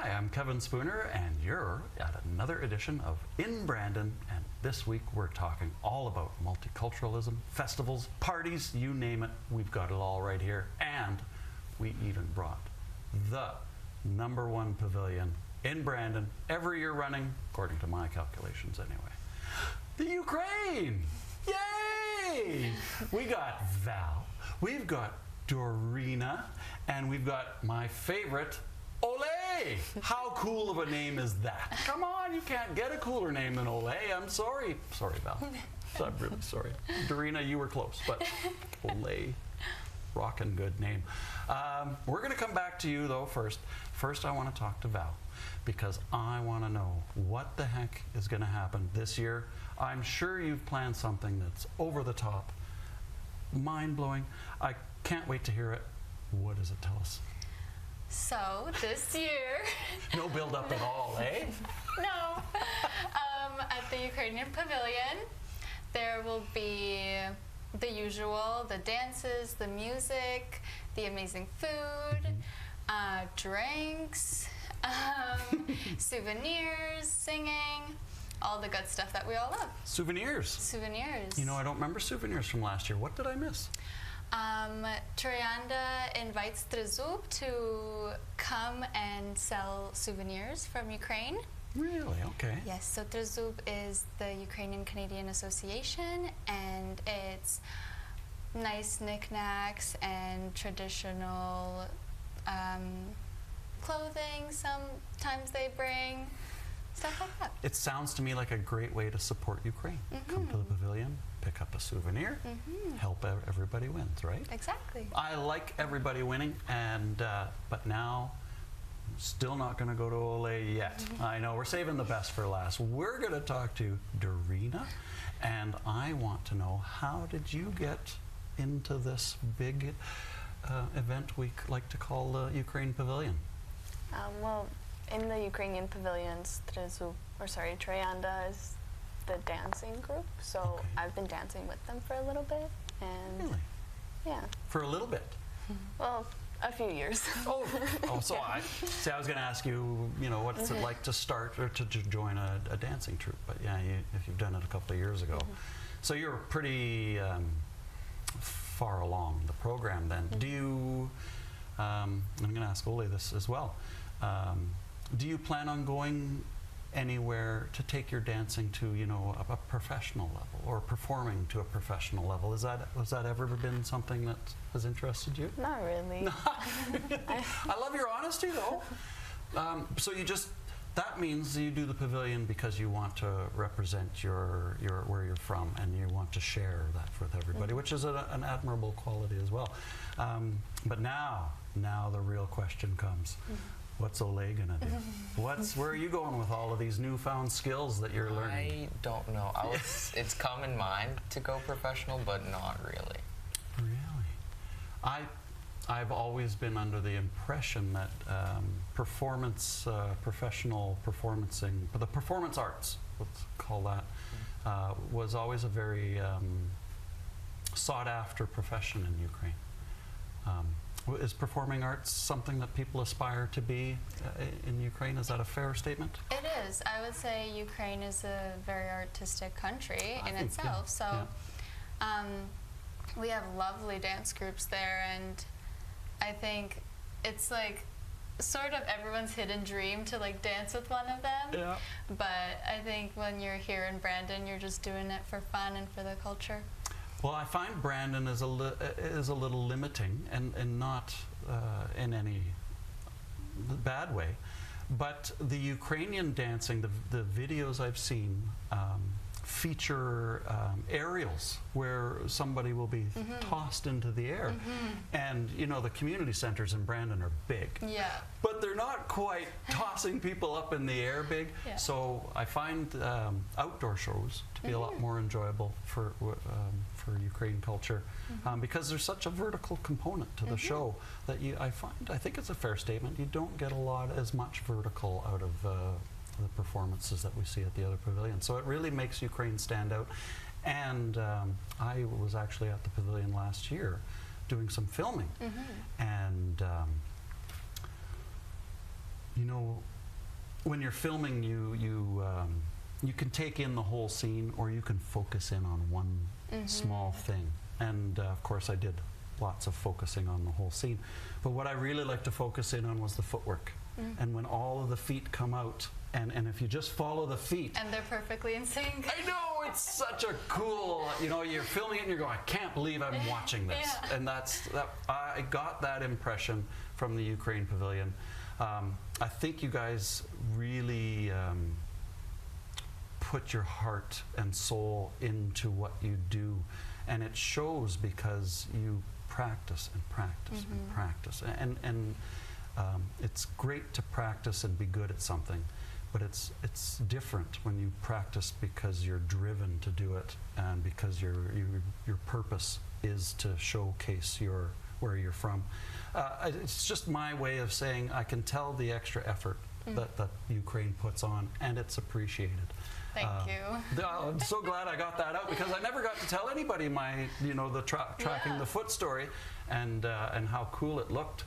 Hi, I'm Kevin Spooner, and you're at another edition of In Brandon, and this week we're talking all about multiculturalism, festivals, parties, you name it, we've got it all right here, and we even brought the #1 pavilion in Brandon every year running, according to my calculations anyway. The Ukraine! Yay! We got Val, we've got Dorina, and we've got my favorite, Ole! How cool of a name is that? Come on, you can't get a cooler name than Ole. I'm sorry. Sorry, Val. I'm really sorry. Dorina, you were close, but Ole, rockin' good name. We're going to come back to you, though, first. First, I want to talk to Val, because I want to know what the heck is going to happen this year. I'm sure you've planned something that's over the top, mind-blowing. I can't wait to hear it. What does it tell us? So, this year... No build-up at all, eh? No. At the Ukrainian Pavilion, there will be the usual, the dances, the music, the amazing food, drinks, souvenirs, singing, all the good stuff that we all love. Souvenirs? Souvenirs. You know, I don't remember souvenirs from last year. What did I miss? Troyanda invites Trezub to come and sell souvenirs from Ukraine. Really? Okay. Yes, so Trezub is the Ukrainian-Canadian Association, and it's nice knickknacks and traditional clothing. Sometimes they bring stuff like that. It sounds to me like a great way to support Ukraine. Come to the pavilion, pick up a souvenir, help everybody wins, right? Exactly. I like everybody winning, and but now, still not going to go to Ole yet. I know, we're saving the best for last. We're going to talk to Dorina, and I want to know, how did you get into this big event we like to call the Ukraine Pavilion? Well, in the Ukrainian pavilions, Troyanda is the dancing group, so Okay. I've been dancing with them for a little bit, and Really? yeah, For a little bit? well, a few years. Oh, so I was going to ask you, you know, what's it like to start or to join a dancing troupe? But yeah, if you've done it a couple of years ago, so you're pretty far along the program then. Do you? I'm going to ask Ole this as well. Do you plan on going anywhere to take your dancing to, you know, a professional level, or performing to a professional level? Has that ever been something that has interested you? Not really. I love your honesty, though. So that means you do the pavilion because you want to represent where you're from, and you want to share that with everybody, which is an admirable quality as well. But now the real question comes. What's Ole gonna do? Where are you going with all of these newfound skills that you're learning? I don't know. It's come in mind to go professional, but not really. Really? I've always been under the impression that professional performancing, the performance arts, let's call that, was always a very sought after profession in Ukraine. Is performing arts something that people aspire to be in Ukraine? Is that a fair statement? It is. I would say Ukraine is a very artistic country in itself. We have lovely dance groups there, and I think it's like sort of everyone's hidden dream to like dance with one of them. Yeah. But I think when you're here in Brandon, you're just doing it for fun and for the culture. Well, I find Brandon is a little limiting, and not in any bad way. But the Ukrainian dancing, the videos I've seen feature aerials where somebody will be tossed into the air. And, you know, the community centers in Brandon are big. Yeah. But they're not quite tossing people up in the air big. Yeah. So I find outdoor shows to be a lot more enjoyable for Ukraine culture, because there's such a vertical component to the show that I think it's a fair statement, you don't get as much vertical out of the performances that we see at the other pavilions. So it really makes Ukraine stand out. And I was actually at the pavilion last year doing some filming. And, you know, when you're filming, you can take in the whole scene, or you can focus in on one small thing. And of course, I did lots of focusing on the whole scene. But what I really liked to focus in on was the footwork. And when all of the feet come out, and if you just follow the feet. And they're perfectly in sync. I know, it's such a cool, you know, you're filming it and you're going, I can't believe I'm watching this. Yeah. And I got that impression from the Ukraine Pavilion. I think you guys really put your heart and soul into what you do. And it shows because you practice and practice and practice. And it's great to practice and be good at something, but it's different when you practice because you're driven to do it, and because your purpose is to showcase where you're from. It's just my way of saying I can tell the extra effort that Ukraine puts on, and it's appreciated. Thank you. I'm so glad I got that out, because I never got to tell anybody my, the tracking the foot story, and how cool it looked.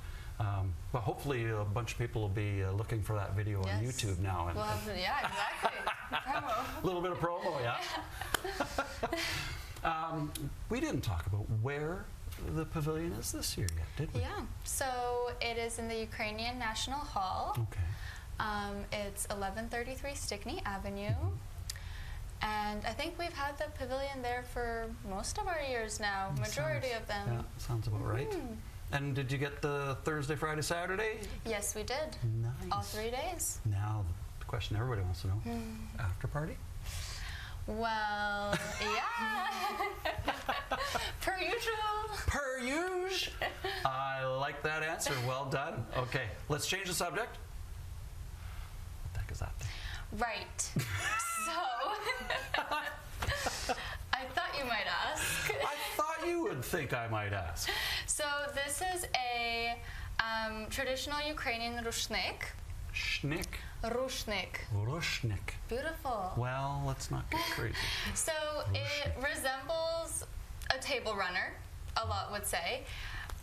But hopefully a bunch of people will be looking for that video on YouTube now. And, Yeah, exactly. Promo. a little bit of promo, yeah. We didn't talk about where the pavilion is this year yet, did we? Yeah, so it is in the Ukrainian National Hall. Okay. It's 1133 Stickney Avenue. And I think we've had the pavilion there for most of our years now, majority of them. Yeah, sounds about right. And did you get the Thursday, Friday, Saturday? Yes, we did. Nice. All 3 days. Now, the question everybody wants to know, after party? Well, yeah. Per usual. Per usual. I like that answer. Well done. Okay, let's change the subject. What the heck is that thing? Right. So, I thought you might ask. I thought you would think I might ask. So this is a traditional Ukrainian rushnik. Schnick. Rushnik. Rushnik. Beautiful. Well, let's not get crazy. So it resembles a table runner, a lot would say.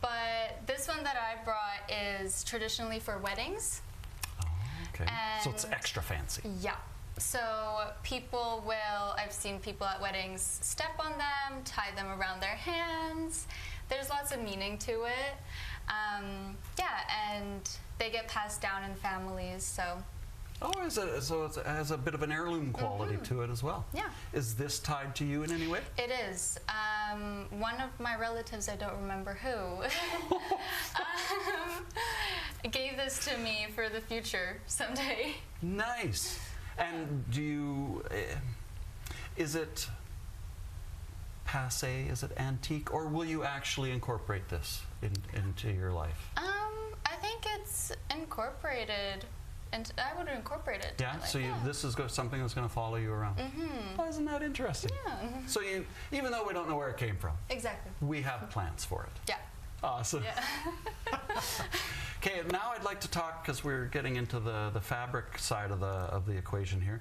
But this one that I brought is traditionally for weddings. Oh, okay. So it's And- extra fancy. Yeah. So I've seen people at weddings step on them, tie them around their hands. There's lots of meaning to it. And they get passed down in families, so. Oh, so it has a bit of an heirloom quality to it as well. Yeah. Is this tied to you in any way? It is. One of my relatives, I don't remember who, gave this to me for the future someday. Nice. And do you, is it passé, is it antique, or will you actually incorporate this into your life? I think it's incorporated, and I would incorporate it. Yeah, so this is something that's going to follow you around. Oh, isn't that interesting? Yeah. So even though we don't know where it came from, Exactly. we have plans for it. Yeah. Awesome. Yeah. Okay, now I'd like to talk, because we're getting into the fabric side of the equation here.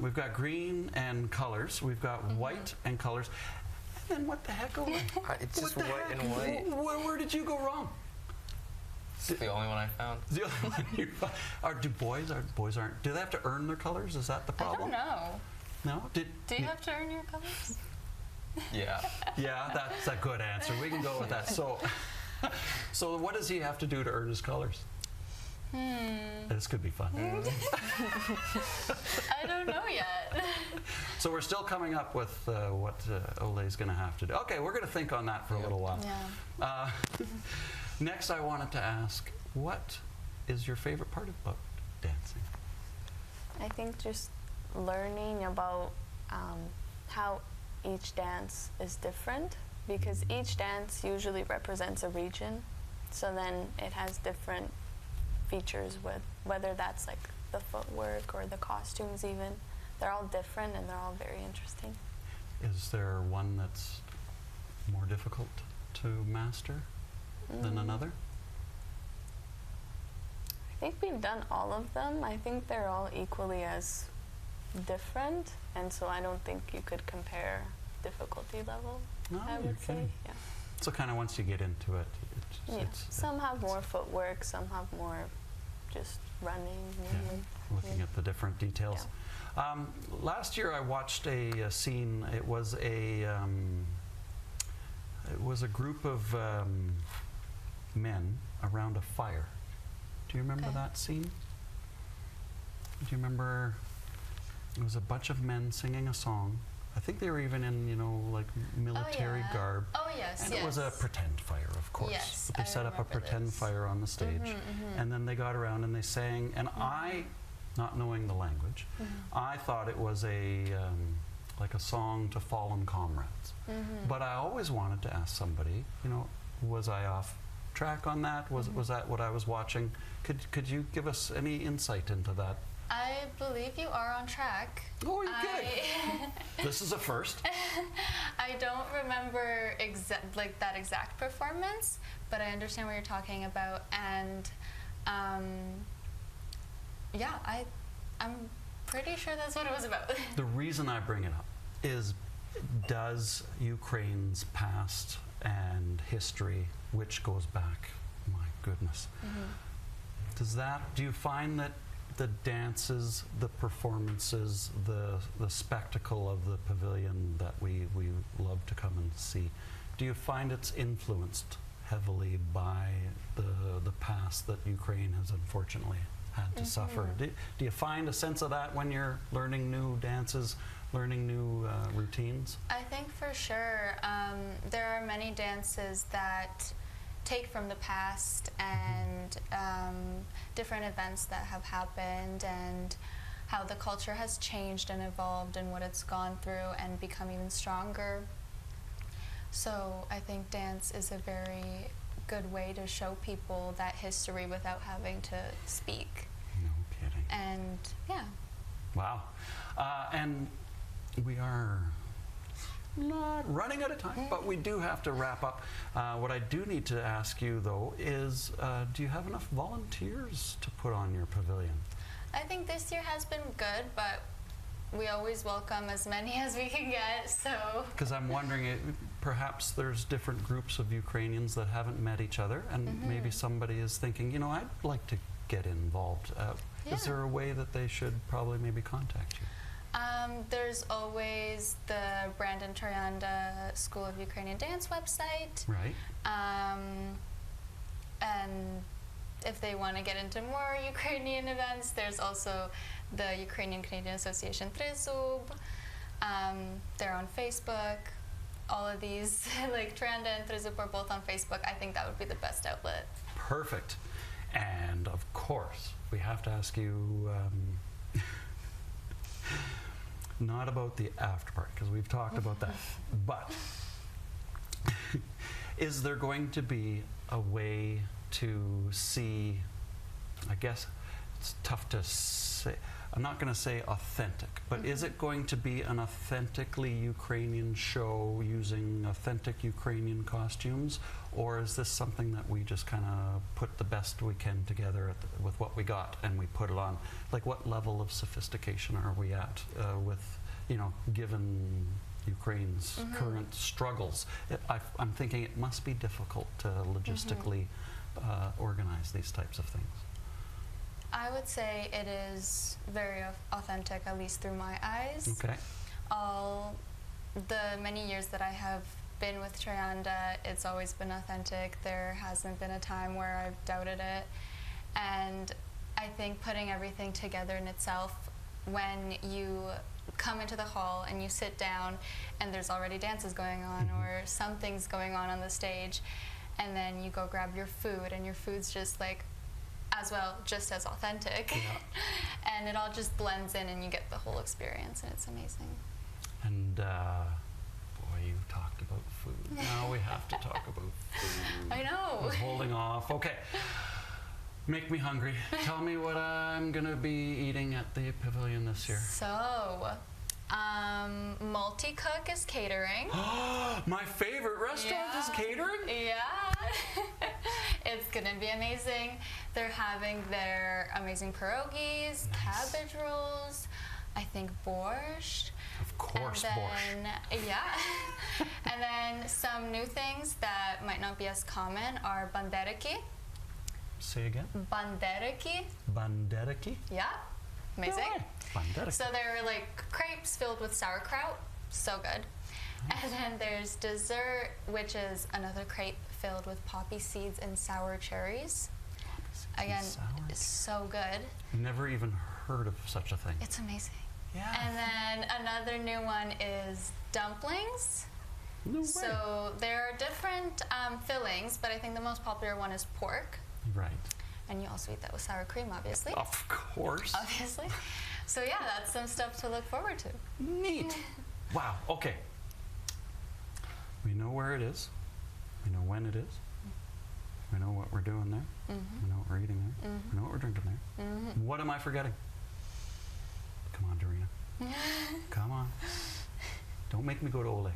We've got green and colors. We've got white and colors. And then what the heck, Ole? It's just What the white heck? and white. Where did you go wrong? It's the only one I found. The other one you found. Boys aren't? Do they have to earn their colors? Is that the I problem? don't know. No. Do you have to earn your colors? Yeah. Yeah, that's a good answer. We can go with that. So what does he have to do to earn his colors? This could be fun. I don't know yet. So we're still coming up with what Ole's going to have to do. Okay, we're going to think on that for a little while. Yeah. Next, I wanted to ask, what is your favorite part about dancing? I think just learning about how each dance is different, because each dance usually represents a region, so then it has different features, with whether that's like the footwork or the costumes even. They're all different and they're all very interesting. Is there one that's more difficult to master than another? I think we've done all of them. I think they're all equally as different, and so I don't think you could compare difficulty level. No, I you're would say, kidding. yeah. So kind of once you get into it, Yeah. Some have more footwork, some have more just running. Yeah, looking at the different details. Last year I watched a scene. It was a group of men around a fire. Do you remember that scene? Do you remember? It was a bunch of men singing a song. I think they were even in, you know, like military garb. Oh, yes, and it was a pretend fire, of course. Yes, But they set up a pretend fire on the stage. And then they got around and they sang. And I, not knowing the language, I thought it was like a song to fallen comrades. But I always wanted to ask somebody, you know, was I off track on that? Was that what I was watching? Could you give us any insight into that? I believe you are on track. Oh, you're kidding. This is a first. I don't remember that exact performance, but I understand what you're talking about. And yeah, I'm pretty sure that's what it was about. The reason I bring it up is, does Ukraine's past and history, which goes back, my goodness, do you find that the dances, the performances, the spectacle of the pavilion that we love to come and see, do you find it's influenced heavily by the past that Ukraine has unfortunately had to suffer? Do you find a sense of that when you're learning new dances, learning new routines? I think for sure. There are many dances that take from the past and different events that have happened and how the culture has changed and evolved and what it's gone through and become even stronger. So I think dance is a very good way to show people that history without having to speak. No kidding. And yeah. Wow. And we are not running out of time, but we do have to wrap up. What I do need to ask you, though, is do you have enough volunteers to put on your pavilion? I think this year has been good, but we always welcome as many as we can get, so. Because I'm wondering, perhaps there's different groups of Ukrainians that haven't met each other, and maybe somebody is thinking, you know, I'd like to get involved. Is there a way that they should probably maybe contact you? There's always the Brandon Troyanda School of Ukrainian Dance website. Right. And if they want to get into more Ukrainian events, there's also the Ukrainian Canadian Association Trezub. They're on Facebook. All of these, like Troyanda and Trezub, are both on Facebook. I think that would be the best outlet. Perfect. And of course, we have to ask you not about the after party, because we've talked about that, but is there going to be a way to see, I guess it's tough to say, I'm not going to say authentic, but is it going to be an authentically Ukrainian show using authentic Ukrainian costumes, or is this something that we just kind of put the best we can together with what we got and we put it on? Like, what level of sophistication are we at with, you know, given Ukraine's current struggles? I'm thinking it must be difficult to logistically organize these types of things. I would say it is very authentic, at least through my eyes. Okay. All the many years that I have been with Troyanda, it's always been authentic. There hasn't been a time where I've doubted it. And I think putting everything together in itself, when you come into the hall and you sit down and there's already dances going on or something's going on the stage, and then you go grab your food and your food's just like as well, just as authentic. And it all just blends in and you get the whole experience, and it's amazing. And boy, you talked about food. Now we have to talk about food. I know. I was holding off. Okay. Make me hungry. Tell me what I'm going to be eating at the pavilion this year. So, Multicook is catering. My favorite restaurant is catering? Yeah. It's going to be amazing. They're having their amazing pierogies, cabbage rolls, I think borscht. Of course, borscht. Yeah. And then some new things that might not be as common are banderki. Say again. Banderiki. Banderiki. Yeah. Amazing. No way. Banderiki. So they're like crepes filled with sauerkraut. So good. And then there's dessert, which is another crepe filled with poppy seeds and sour cherries. Again, it's so good. Never even heard of such a thing. It's amazing. Yeah. And then another new one is dumplings. No way. So there are different fillings, but I think the most popular one is pork. Right. And you also eat that with sour cream, obviously. Of course. Obviously. So yeah, that's some stuff to look forward to. Neat. Wow. Okay. We know where it is. We know when it is. We know what we're doing there. We know what we're eating there. We know what we're drinking there. What am I forgetting? Come on, Dorina. Come on. Don't make me go to Ole.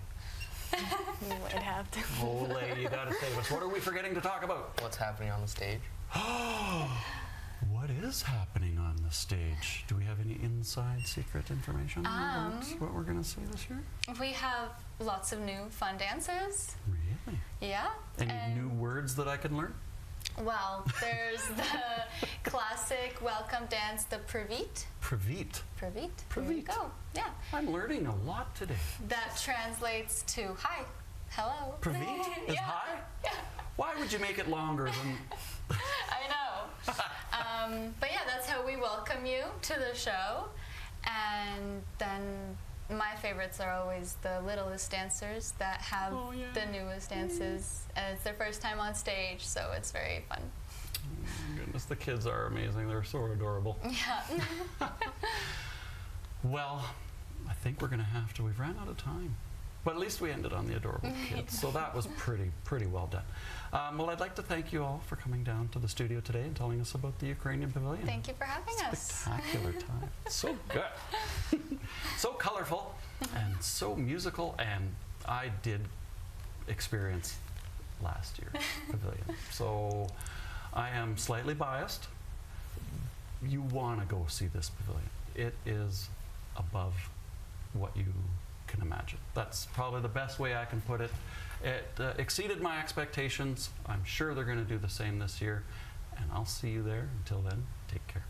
You might have to. Ole, you gotta save us. What are we forgetting to talk about? What's happening on the stage? What is happening on the stage? Do we have any inside secret information about what we're going to see this year? We have lots of new fun dances. Really? Yeah. Any and new words that I can learn? Well, there's the classic welcome dance, the Привіт. Привіт. Привіt. Привіt. There you go. Yeah. I'm learning a lot today. That translates to hi, hello. Привіt is Yeah. hi? Yeah. Why would you make it longer than... I know. But yeah, that's how we welcome you to the show. And then my favorites are always the littlest dancers that have the newest dances. And it's their first time on stage, so it's very fun. Oh my goodness, the kids are amazing. They're so adorable. Yeah. Well, I think we're going to have to... We've ran out of time. But at least we ended on the adorable kids. So that was pretty well done. Well, I'd like to thank you all for coming down to the studio today and telling us about the Ukrainian Pavilion. Thank you for having us. Spectacular time. So good. So colorful and so musical. And I did experience last year's Pavilion. So I am slightly biased. You want to go see this Pavilion. It is above what you can imagine. That's probably the best way I can put it. It exceeded my expectations. I'm sure they're going to do the same this year. And I'll see you there. Until then, take care.